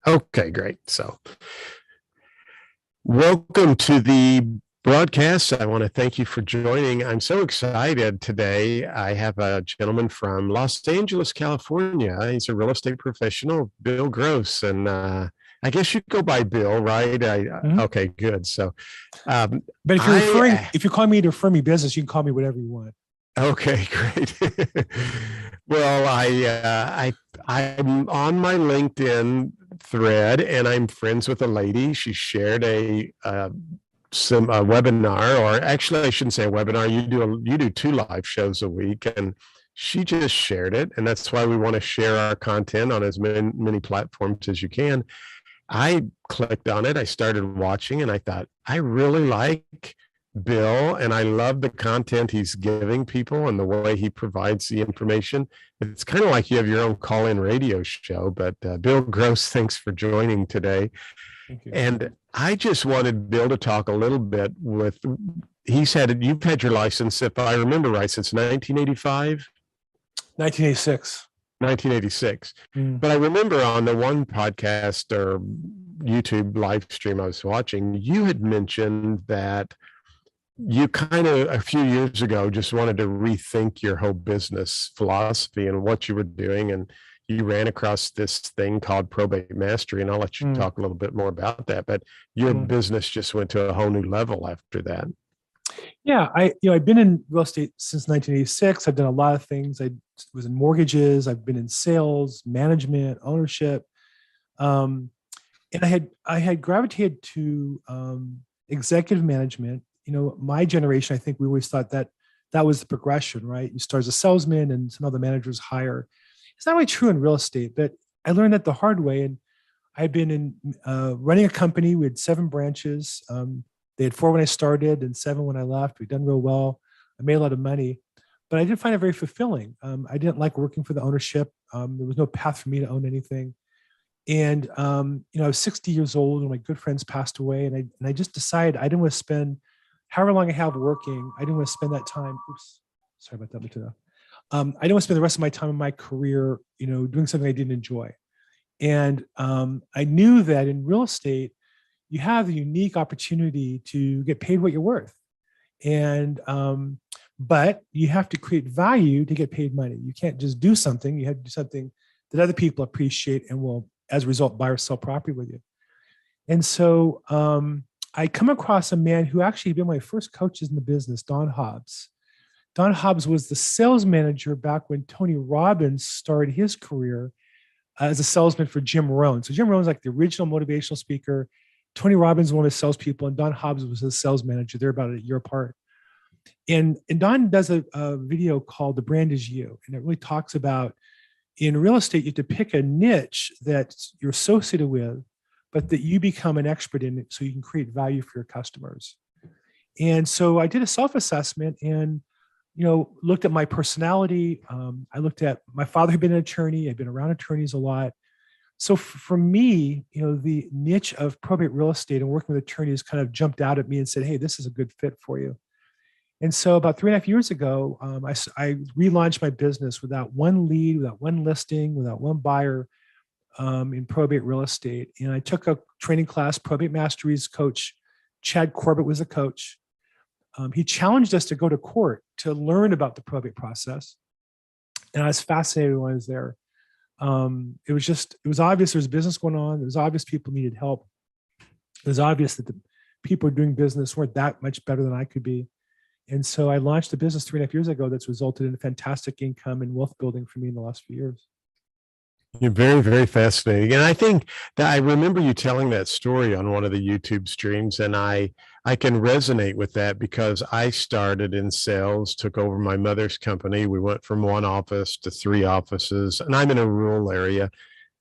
Okay, great. So, welcome to the broadcast. I want to thank you for joining. I'm so excited today. I have a gentleman from Los Angeles, California. He's a real estate professional, Bill Gross, and I guess you go by Bill, right? Mhm. Okay, good. So, um, But I if you're calling me to refer me business, you can call me whatever you want. okay, great. Well, I'm on my LinkedIn thread, and I'm friends with a lady. She shared a webinar, or actually, I shouldn't say a webinar. You do two live shows a week, and she just shared it, and that's why we want to share our content on as many platforms as you can. I clicked on it. I started watching, and I thought, I really like Bill, and I love the content he's giving people and the way he provides the information. It's kind of like you have your own call-in radio show. But Bill Gross, thanks for joining today. Thank you. And I just wanted Bill to talk a little bit with. You've had your license, if I remember right, since 1985. 1986. 1986. Mm. But I remember on the one podcast or YouTube live stream I was watching, you had mentioned that you kind of a few years ago just wanted to rethink your whole business philosophy and what you were doing. And you ran across this thing called Probate Mastery. And I'll let you Mm. talk a little bit more about that. But your Mm. business just went to a whole new level after that. Yeah, I've been in real estate since 1986. I've done a lot of things. I was in mortgages. I've been in sales, management, ownership, um, and I had gravitated to executive management. My generation, I think we always thought that that was the progression, right? You start as a salesman, and some other managers higher. It's not really true in real estate, but I learned that the hard way. And I've been in running a company. We had 7 branches. They had 4 when I started and 7 when I left. We'd done real well. I made a lot of money, but I didn't find it very fulfilling. I didn't like working for the ownership. There was no path for me to own anything. And I was 60 years old, and my good friends passed away, and I just decided I didn't want to spend however long I have working. I didn't want to spend that time. Oops, sorry about that. I didn't want to spend the rest of my time in my career, doing something I didn't enjoy. And I knew that in real estate, you have the unique opportunity to get paid what you're worth. And but you have to create value to get paid money. You can't just do something. You have to do something that other people appreciate and will, as a result, buy or sell property with you. And so I come across a man who actually had been my first coaches in the business, Don Hobbs. Don Hobbs was the sales manager back when Tony Robbins started his career as a salesman for Jim Rohn. So Jim Rohn's like the original motivational speaker. Tony Robbins was one of his salespeople, and Don Hobbs was his sales manager. They're about a year apart. And Don does a video called "The Brand Is You," and it really talks about in real estate you have to pick a niche that you're associated with, but that you become an expert in it, so you can create value for your customers. And so I did a self-assessment and looked at my personality. I looked at my father had been an attorney. I'd been around attorneys a lot. So for me, the niche of probate real estate and working with attorneys kind of jumped out at me and said, "Hey, this is a good fit for you." And so about 3.5 years ago, I relaunched my business without one lead, without one listing, without one buyer in probate real estate. And I took a training class. Probate Mastery's coach, Chad Corbett, was a coach. He challenged us to go to court to learn about the probate process. And I was fascinated when I was there. It was obvious there was business going on. It was obvious people needed help. It was obvious that the people doing business weren't that much better than I could be. And so I launched a business 3.5 years ago that's resulted in fantastic income and wealth building for me in the last few years. You're very, very fascinating. And I think that I remember you telling that story on one of the YouTube streams, and I can resonate with that because I started in sales, took over my mother's company. We went from one office to 3 offices, and I'm in a rural area,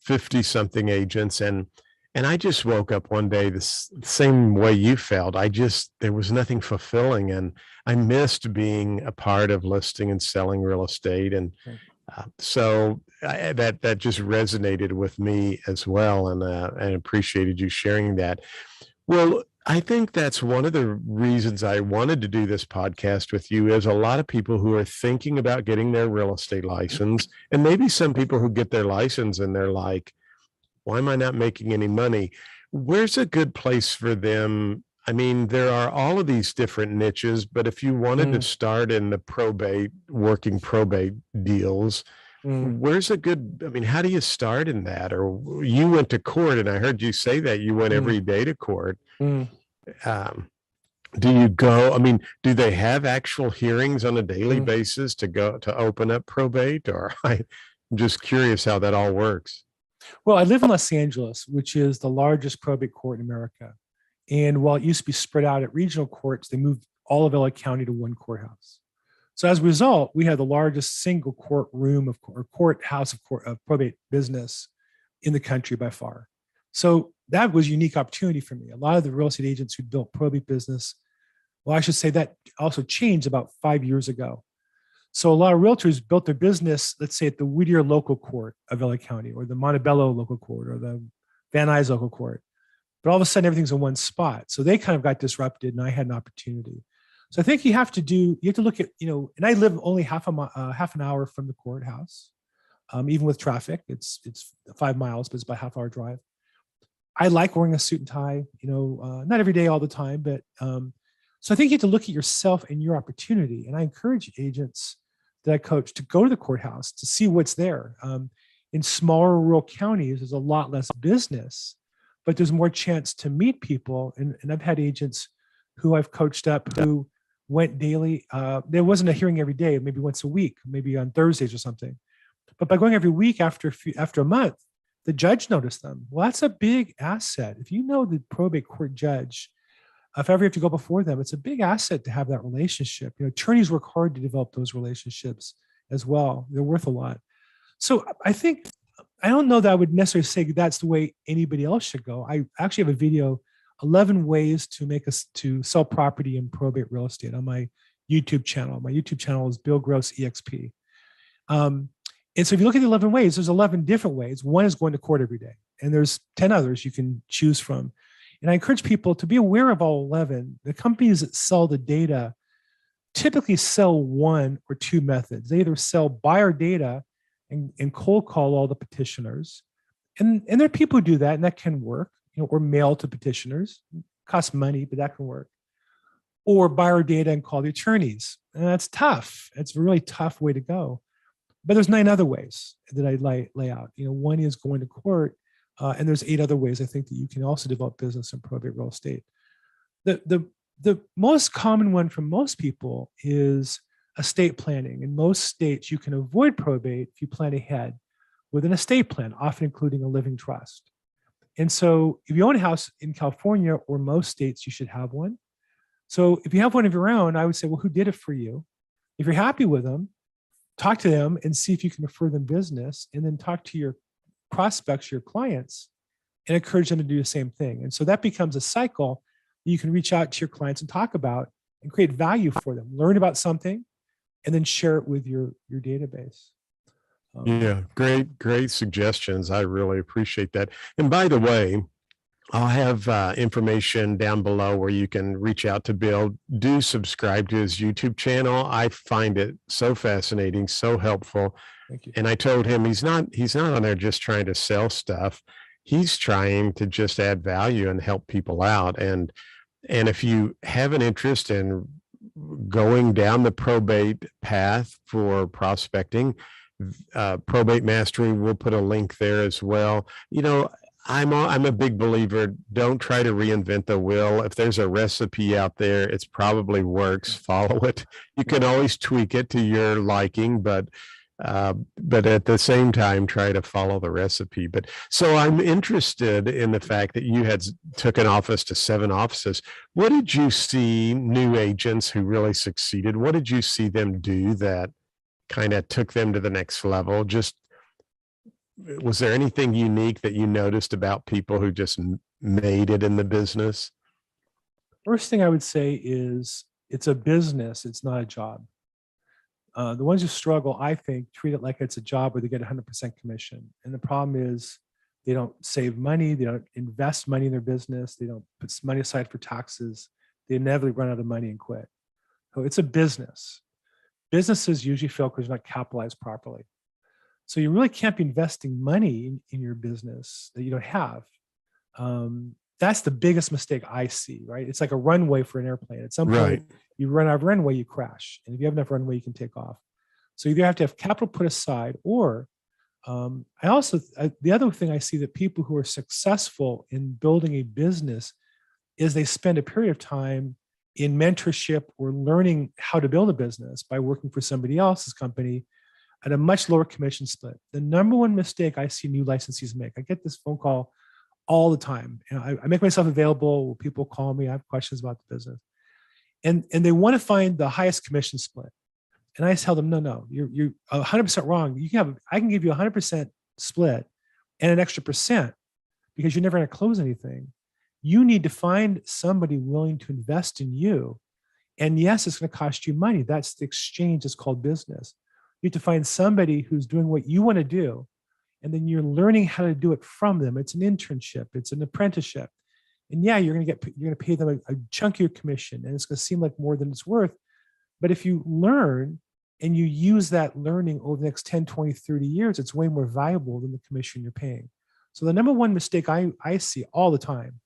50 something agents. And I just woke up one day the same way you felt. There was nothing fulfilling, and I missed being a part of listing and selling real estate. And that just resonated with me as well, and appreciated you sharing that. Well, I think that's one of the reasons I wanted to do this podcast with you is a lot of people who are thinking about getting their real estate license, and maybe some people who get their license and they're like, why am I not making any money? Where's a good place for them? I mean, there are all of these different niches, but if you wanted to Mm, start in the probate, working probate deals, mm, where's a good, I mean, how do you start in that? Or you went to court, and I heard you say that you went mm, every day to court. mm, Um, do you go, I mean, do they have actual hearings on a daily mm. basis to go to open up probate? Or I'm just curious how that all works. Well, I live in Los Angeles, which is the largest probate court in America. And while it used to be spread out at regional courts, they moved all of LA County to one courthouse. So as a result, we had the largest single courtroom or courthouse of probate business in the country by far. So that was a unique opportunity for me. A lot of the real estate agents who built probate business, well, I should say that also changed about 5 years ago. So a lot of realtors built their business, let's say at the Whittier local court of LA County, or the Montebello local court, or the Van Nuys local court. But all of a sudden, everything's in one spot. So they kind of got disrupted, and I had an opportunity. So I think you have to look at, and I live only half an hour from the courthouse, even with traffic. It's 5 miles, but it's about a half-hour drive. I like wearing a suit and tie, not every day, all the time, but so I think you have to look at yourself and your opportunity. And I encourage agents that I coach to go to the courthouse to see what's there. In smaller rural counties, there's a lot less business, but there's more chance to meet people. And I've had agents who I've coached up who went daily. There wasn't a hearing every day, maybe once a week, maybe on Thursdays or something. But by going every week after a month, the judge noticed them. Well, that's a big asset. If you know the probate court judge, if ever you have to go before them, it's a big asset to have that relationship. Attorneys work hard to develop those relationships as well. They're worth a lot. So I don't know that I would necessarily say that's the way anybody else should go. I actually have a video, 11 ways to sell property in probate real estate, on my YouTube channel. My YouTube channel is Bill Gross EXP. And so if you look at the 11 ways, there's 11 different ways. One is going to court every day, and there's 10 others you can choose from. And I encourage people to be aware of all 11. The companies that sell the data typically sell one or two methods. They either sell buyer data and cold call all the petitioners. And there are people who do that, and that can work, or mail to petitioners. It costs money, but that can work. Or buyer data and call the attorneys. And that's tough. It's a really tough way to go. But there's 9 other ways that I lay out. One is going to court, and there's 8 other ways I think that you can also develop business in probate real estate. The most common one for most people is estate planning. In most states, you can avoid probate if you plan ahead with an estate plan, often including a living trust. And so if you own a house in California or most states, you should have one. So if you have one of your own, I would say, well, who did it for you? If you're happy with them, talk to them and see if you can refer them business, and then talk to your prospects, your clients, and encourage them to do the same thing. And so that becomes a cycle that you can reach out to your clients and talk about and create value for them, learn about something, and then share it with your database. Yeah, great suggestions. I really appreciate that. And by the way, I'll have information down below where you can reach out to Bill. Do subscribe to his YouTube channel. I find it so fascinating, so helpful. Thank you. And I told him he's not on there just trying to sell stuff. He's trying to just add value and help people out. And if you have an interest in going down the probate path for prospecting, Probate Mastery, we'll put a link there as well. I'm a big believer. Don't try to reinvent the wheel. If there's a recipe out there, it's probably works. Follow it. You can always tweak it to your liking, but at the same time, try to follow the recipe. But so I'm interested in the fact that you had took an office to 7 offices. What did you see new agents who really succeeded? What did you see them do that kind of took them to the next level? Was there anything unique that you noticed about people who just made it in the business? First thing I would say is it's a business. It's not a job. The ones who struggle, I think, treat it like it's a job where they get 100% commission. And the problem is they don't save money. They don't invest money in their business. They don't put money aside for taxes. They inevitably run out of money and quit. So it's a business. Businesses usually fail because they're not capitalized properly. So you really can't be investing money in your business that you don't have. That's the biggest mistake I see, right? It's like a runway for an airplane. At some Right. point, you run out of runway, you crash. And if you have enough runway, you can take off. So you either have to have capital put aside, or the other thing I see that people who are successful in building a business is they spend a period of time in mentorship or learning how to build a business by working for somebody else's company at a much lower commission split. The number one mistake I see new licensees make, I get this phone call all the time. And I make myself available. People call me, I have questions about the business. And they want to find the highest commission split. And I tell them, no, you're 100% wrong. I can give you 100% split and an extra percent because you're never going to close anything. You need to find somebody willing to invest in you. And yes, it's going to cost you money. That's the exchange. It's called business. You have to find somebody who's doing what you want to do. And then you're learning how to do it from them. It's an internship. It's an apprenticeship. And yeah, you're going to pay them a chunk of your commission, and it's going to seem like more than it's worth. But if you learn and you use that learning over the next 10, 20, 30 years, it's way more valuable than the commission you're paying. So the number one mistake I see all the time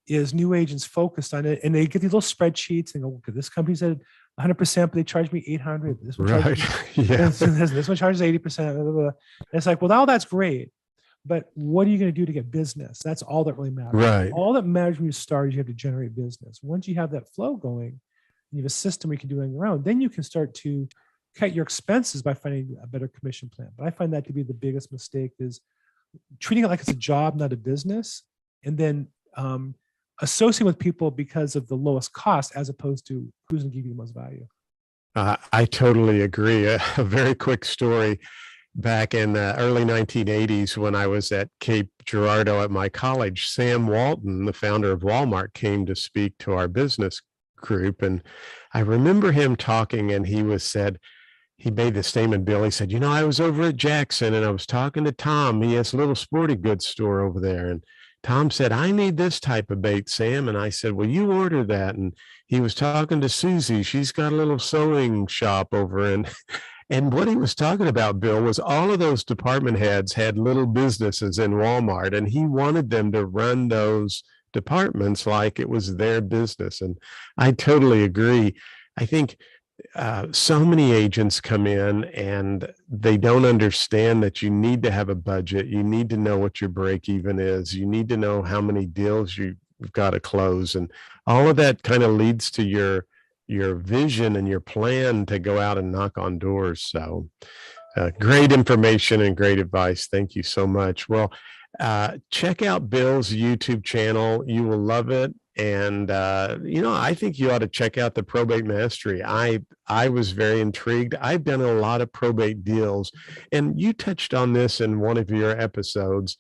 is new agents focused on it, and they get these little spreadsheets and go, okay, this company's at 100%, but they charge me 800. This one Right. Yeah. this one charges 80%. Blah, blah, blah. And it's like, well, all that's great, but what are you going to do to get business? That's all that really matters. Right. All that matters when you start is you have to generate business. Once you have that flow going, you have a system where you can do it on your own, then you can start to cut your expenses by finding a better commission plan. But I find that to be the biggest mistake, is treating it like it's a job, not a business, and then associating with people because of the lowest cost as opposed to who's going to give you the most value. I totally agree. A very quick story. Back in the early 1980s, when I was at Cape Girardeau at my college, Sam Walton, the founder of Walmart, came to speak to our business group. And I remember him talking, and he made the statement, Bill, he said, I was over at Jackson and I was talking to Tom. He has a little sporting goods store over there. And Tom said, I need this type of bait, Sam. And I said, well, you order that. And he was talking to Susie. She's got a little sewing shop over in. And what he was talking about, Bill, was all of those department heads had little businesses in Walmart, and he wanted them to run those departments like it was their business. And I totally agree. I think so many agents come in and they don't understand that you need to have a budget. You need to know what your break even is. You need to know how many deals you've got to close. And all of that kind of leads to your vision and your plan to go out and knock on doors. So great information and great advice. Thank you so much. Well, check out Bill's YouTube channel. You will love it. And, I think you ought to check out the Probate Mastery. I was very intrigued. I've done a lot of probate deals, and you touched on this in one of your episodes.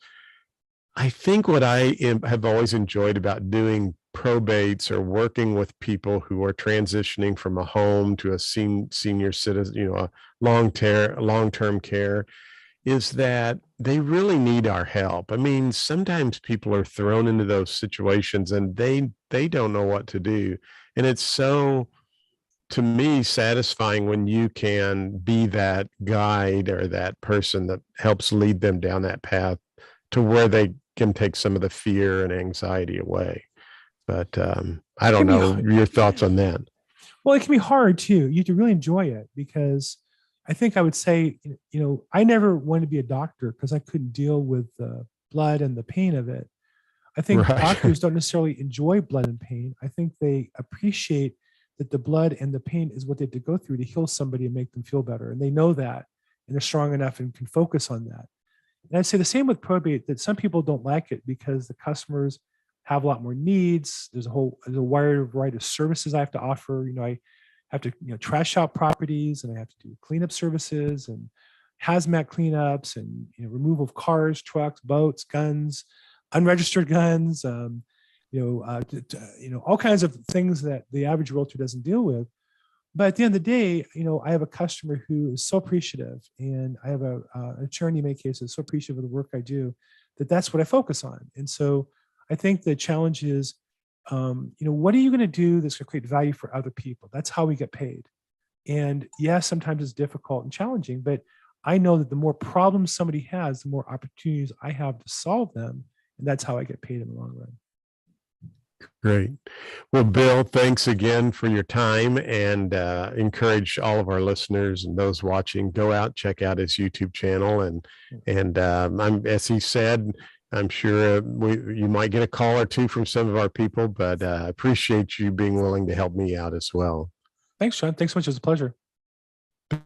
I think what I have always enjoyed about doing probates or working with people who are transitioning from a home to a senior citizen, a long-term care, is that they really need our help. I mean, sometimes people are thrown into those situations and they don't know what to do. And it's so, to me, satisfying when you can be that guide or that person that helps lead them down that path to where they can take some of the fear and anxiety away. But I don't know your thoughts on that. Well, it can be hard too. You have to really enjoy it, because I think I would say, I never wanted to be a doctor because I couldn't deal with the blood and the pain of it. I think doctors don't necessarily enjoy blood and pain. I think they appreciate that the blood and the pain is what they have to go through to heal somebody and make them feel better. And they know that, and they're strong enough and can focus on that. And I'd say the same with probate, that some people don't like it because the customers have a lot more needs. There's a wide variety of services I have to offer. I have to trash out properties, and I have to do cleanup services and hazmat cleanups and removal of cars, trucks, boats, guns, unregistered guns, all kinds of things that the average realtor doesn't deal with. But at the end of the day, I have a customer who is so appreciative, and I have an attorney in many cases so appreciative of the work I do, that's what I focus on. And so I think the challenge is, what are you going to do that's going to create value for other people? That's how we get paid. And yes, sometimes it's difficult and challenging, but I know that the more problems somebody has, the more opportunities I have to solve them. And that's how I get paid in the long run. Great. Well, Bill, thanks again for your time, and encourage all of our listeners and those watching, go out, check out his YouTube channel. As he said, I'm sure you might get a call or two from some of our people, but I appreciate you being willing to help me out as well. Thanks, Sean. Thanks so much. It was a pleasure.